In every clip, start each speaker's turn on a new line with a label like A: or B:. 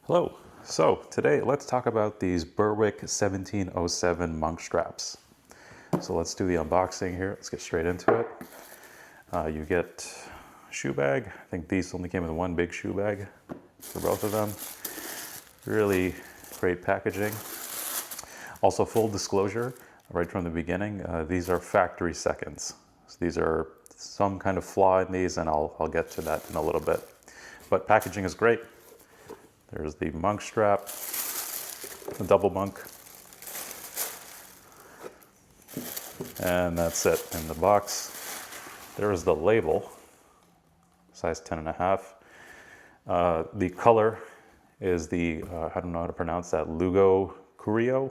A: Hello. So today let's talk about these Berwick 1707 monk straps. So let's do the unboxing here. Let's get straight into it. You get a shoe bag. I think these only came with one big shoe bag for both of them. Really great packaging. Also, full disclosure, right from the beginning, these are factory seconds. So these are some kind of flaw in these, and I'll get to that in a little bit. But packaging is great. There's the monk strap, the double monk, and that's it in the box. There's the label, size 10.5. The color is the, I don't know how to pronounce that, Lugo Cuero.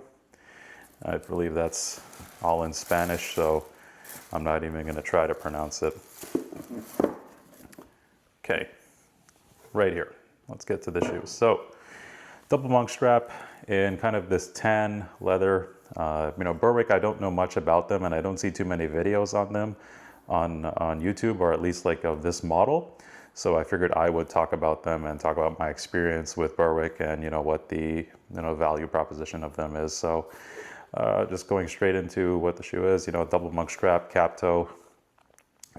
A: I believe that's all in Spanish, so I'm not even going to try to pronounce it. Okay, right here. Let's get to the shoes. So, double monk strap in kind of this tan leather. Berwick, I don't know much about them, and I don't see too many videos on them on YouTube, or at least like of this model. So I figured I would talk about them and talk about my experience with Berwick and what the value proposition of them is. So just going straight into what the shoe is. Double monk strap, cap toe,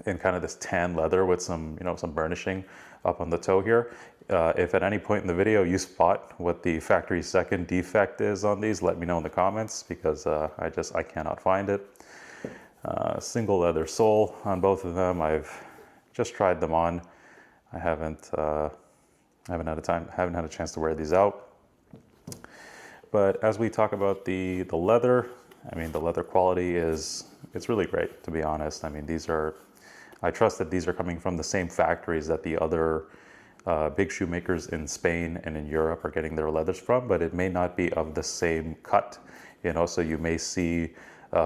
A: in kind of this tan leather with some some burnishing up on the toe here. If at any point in the video you spot what the factory second defect is on these, let me know in the comments, because I cannot find it. Single leather sole on both of them. I've just tried them on. I haven't had a chance to wear these out. But as we talk about the leather, the leather quality it's really great, to be honest. I trust that these are coming from the same factories that the other big shoemakers in Spain and in Europe are getting their leathers from, but it may not be of the same cut, so you may see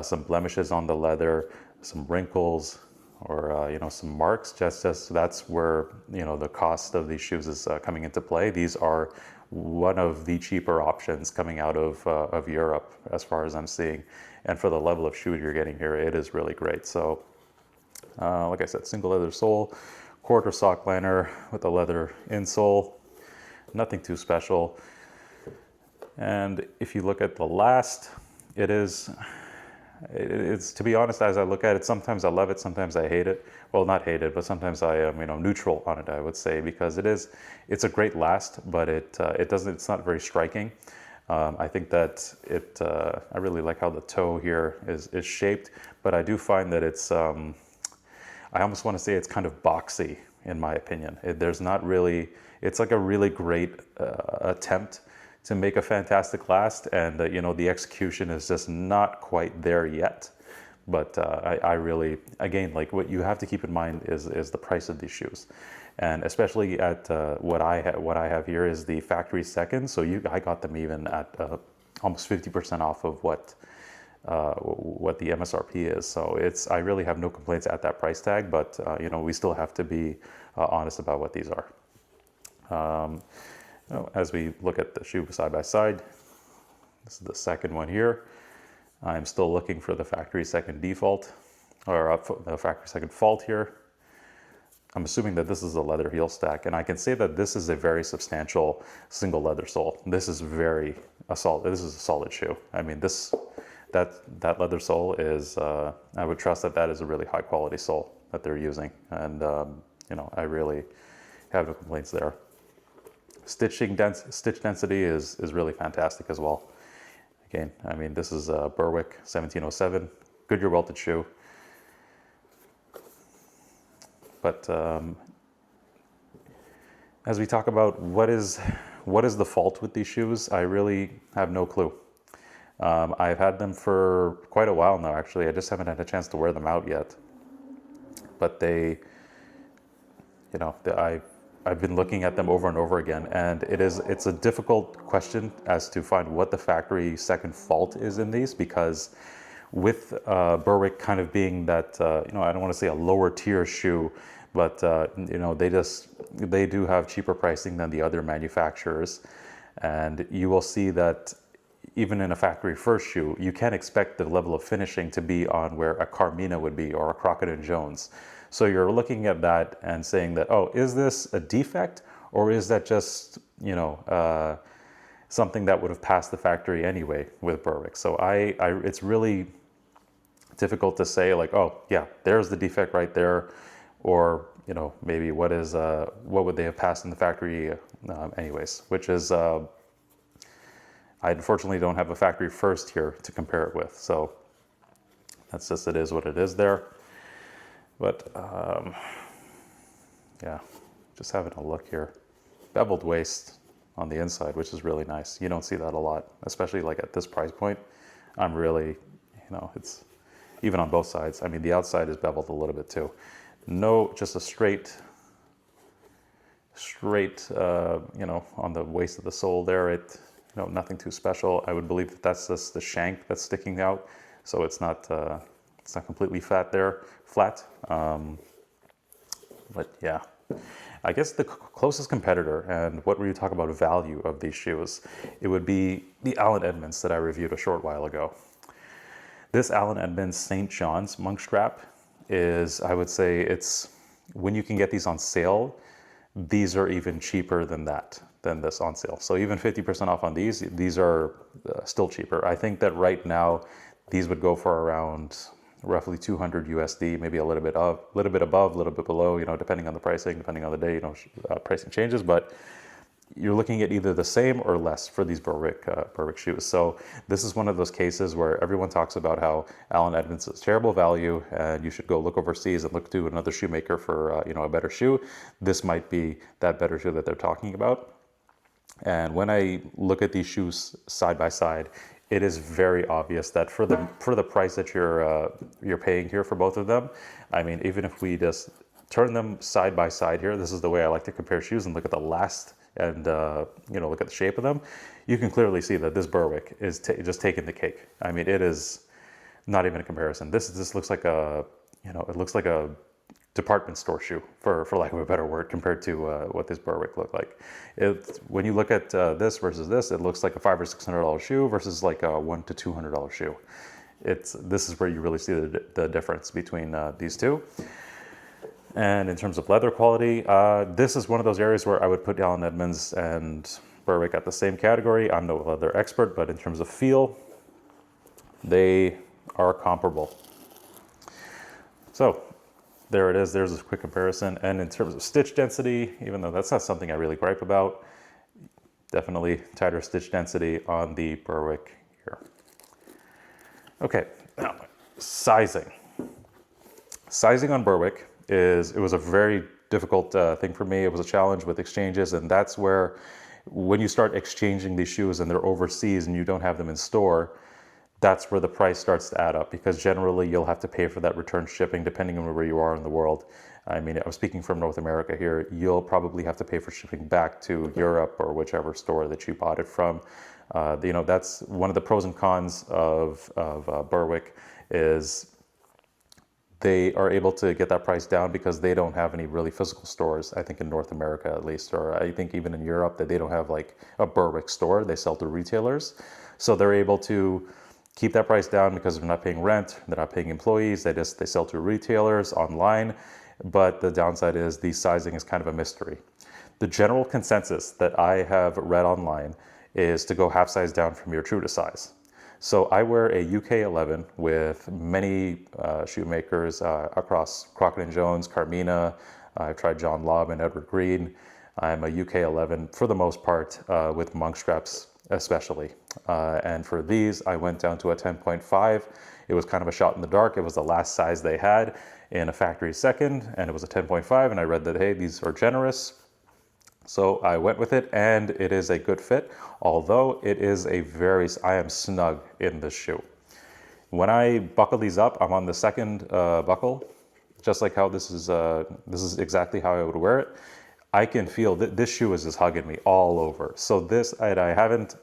A: some blemishes on the leather, some wrinkles, or some marks. Just that's where the cost of these shoes is coming into play. These are one of the cheaper options coming out of Europe, as far as I'm seeing, and for the level of shoe you're getting here, it is really great. So like I said, single leather sole, quarter sock liner with a leather insole, nothing too special. And if you look at the last, it's to be honest, as I look at it, sometimes I love it, sometimes I hate it. Well, not hate it, but sometimes I am neutral on it, I would say, because it's a great last, but it's not very striking. I think that I really like how the toe here is shaped, but I do find that it's I almost want to say it's kind of boxy, in my opinion. It's like a really great attempt to make a fantastic last, and the execution is just not quite there yet. But I really, again, like, what you have to keep in mind is the price of these shoes, and especially at what I have here is the factory second. So I got them even at almost 50% off of what the MSRP is. So I really have no complaints at that price tag, but we still have to be honest about what these are. As we look at the shoe side by side, this is the second one here. I'm still looking for the factory second default, or the factory second fault here. I'm assuming that this is a leather heel stack, and I can say that this is a very substantial single leather sole. This is This is a solid shoe. That leather sole is, I would trust that is a really high quality sole that they're using. And, I really have no complaints there. Stitch density is really fantastic as well. Again, this is a Berwick 1707, Goodyear welted shoe. But as we talk about what is the fault with these shoes, I really have no clue. I've had them for quite a while now, actually. I just haven't had a chance to wear them out yet. But I've been looking at them over and over again, and it's a difficult question as to find what the factory second fault is in these, because with Berwick kind of being that, I don't want to say a lower tier shoe, but they do have cheaper pricing than the other manufacturers, and you will see that even in a factory first shoe, you can't expect the level of finishing to be on where a Carmina would be, or a Crockett & Jones. So you're looking at that and saying that, oh, is this a defect, or is that just you know, something that would have passed the factory anyway with Berwick. So it's really difficult to say like, oh yeah, there's the defect right there, or you know, maybe what would they have passed in the factory anyways, which is I unfortunately don't have a factory first here to compare it with. So that's just, it is what it is there. But yeah, just having a look here, beveled waist on the inside, which is really nice. You don't see that a lot, especially like at this price point. I'm really, you know, it's even on both sides. I mean, the outside is beveled a little bit too. No, just a straight, you know, on the waist of the sole there. It, you know, nothing too special. I would believe that that's just the shank that's sticking out, so it's not completely flat. But yeah, I guess the closest competitor, and what were you talking about value of these shoes, it would be the Allen Edmonds that I reviewed a short while ago. This Allen Edmonds St. John's monk strap is, I would say, it's, when you can get these on sale, these are even cheaper than this on sale. So even 50% off on these are still cheaper. I think that right now these would go for around roughly 200 USD, maybe a little bit above, a little bit below, you know, depending on the pricing, depending on the day, you know, pricing changes, but you're looking at either the same or less for these Berwick shoes. So this is one of those cases where everyone talks about how Allen Edmonds is terrible value and you should go look overseas and look to another shoemaker for you know, a better shoe. This might be that better shoe that they're talking about. And when I look at these shoes side by side, it is very obvious that for the price that you're paying here for both of them, I mean, even if we just turn them side by side here, this is the way I like to compare shoes, and look at the last, and you know, look at the shape of them, you can clearly see that this Berwick is just taking the cake. I mean, it is not even a comparison. This looks like a, you know, it looks like a department store shoe, for lack of a better word, compared to what this Berwick looked like. When you look at this versus this, it looks like a $500 or $600 shoe versus like a $100 to $200 shoe. This is where you really see the difference between these two. And in terms of leather quality, this is one of those areas where I would put Allen Edmonds and Berwick at the same category. I'm no leather expert, but in terms of feel, they are comparable. So there it is. There's a quick comparison. And in terms of stitch density, even though that's not something I really gripe about, definitely tighter stitch density on the Berwick here. Okay, now sizing. Sizing on Berwick it was a very difficult thing for me. It was a challenge with exchanges, and that's where, when you start exchanging these shoes and they're overseas and you don't have them in store, that's where the price starts to add up, because generally you'll have to pay for that return shipping depending on where you are in the world. I mean, I'm speaking from North America here. You'll probably have to pay for shipping back to Europe or whichever store that you bought it from. You know, that's one of the pros and cons of Berwick, is they are able to get that price down because they don't have any really physical stores, I think in North America at least, or I think even in Europe, that they don't have like a Berwick store. They sell to retailers. So they're able to keep that price down because they're not paying rent, they're not paying employees, they sell to retailers online. But the downside is the sizing is kind of a mystery. The general consensus that I have read online is to go half size down from your true to size. So I wear a UK 11 with many shoemakers across Crockett & Jones, Carmina. I've tried John Lobb and Edward Green. I'm a UK 11 for the most part, with monk straps especially. And for these, I went down to a 10.5. It was kind of a shot in the dark. It was the last size they had in a factory second, and it was a 10.5, and I read that, hey, these are generous. So I went with it, and it is a good fit, although it is I am snug in this shoe. When I buckle these up, I'm on the second buckle, just like how this is exactly how I would wear it. I can feel that this shoe is just hugging me all over. So this, I haven't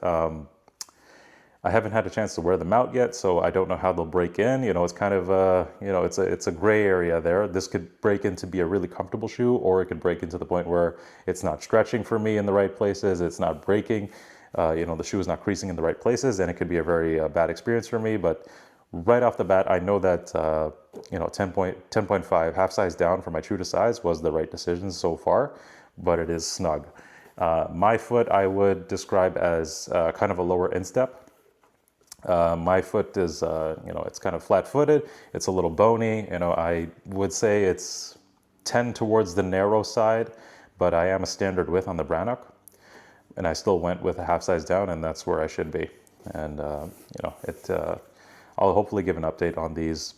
A: had a chance to wear them out yet, so I don't know how they'll break in. You know, it's kind of you know, it's a gray area there. This could break into be a really comfortable shoe, or it could break into the point where it's not stretching for me in the right places. It's not breaking. You know, the shoe is not creasing in the right places, and it could be a very bad experience for me. But right off the bat, I know that you know, 10.5 half size down for my true to size was the right decision so far, but it is snug. My foot I would describe as kind of a lower instep. My foot is, it's kind of flat-footed. It's a little bony. I would say it's tend towards the narrow side, but I am a standard width on the Brannock, and I still went with a half size down, and that's where I should be. And I'll hopefully give an update on these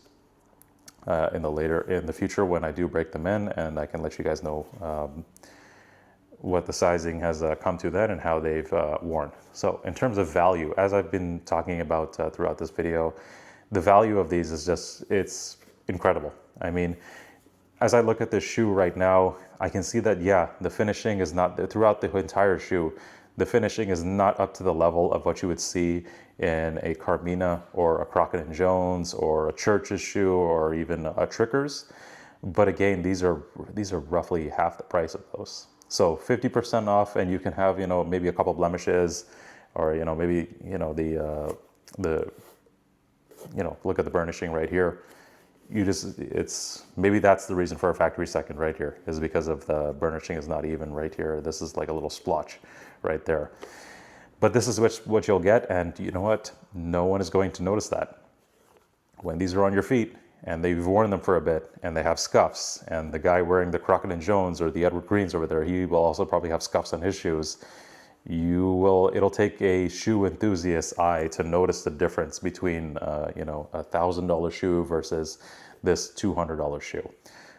A: in the future when I do break them in, and I can let you guys know what the sizing has come to then and how they've worn. So in terms of value, as I've been talking about throughout this video, the value of these is just, it's incredible. I mean, as I look at this shoe right now, I can see that, yeah, the finishing is not, throughout the entire shoe, the finishing is not up to the level of what you would see in a Carmina or a Crockett & Jones or a Church's shoe or even a Tricker's. But again, these are roughly half the price of those. So 50% off, and you can have, maybe a couple blemishes, or, maybe, look at the burnishing right here. Maybe that's the reason for a factory second right here, is because of the burnishing is not even right here. This is like a little splotch right there. But this is what you'll get, and you know what? No one is going to notice that. When these are on your feet, and they've worn them for a bit, and they have scuffs, and the guy wearing the Crockett & Jones or the Edward Greens over there, he will also probably have scuffs on his shoes. It'll take a shoe enthusiast's eye to notice the difference between, a $1,000 shoe versus this $200 shoe.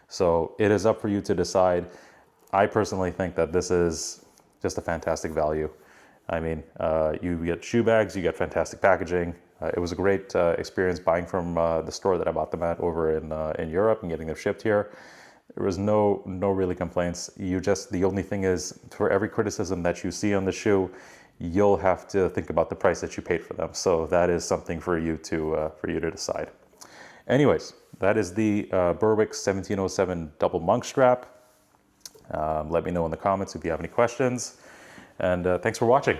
A: So it is up for you to decide. I personally think that this is just a fantastic value. I mean, you get shoe bags, you get fantastic packaging. It was a great experience buying from the store that I bought them at over in Europe and getting them shipped here. There was no really complaints. The only thing is, for every criticism that you see on the shoe, you'll have to think about the price that you paid for them. So that is something for you to decide. Anyways, that is the Berwick 1707 double monk strap. Let me know in the comments if you have any questions. And thanks for watching.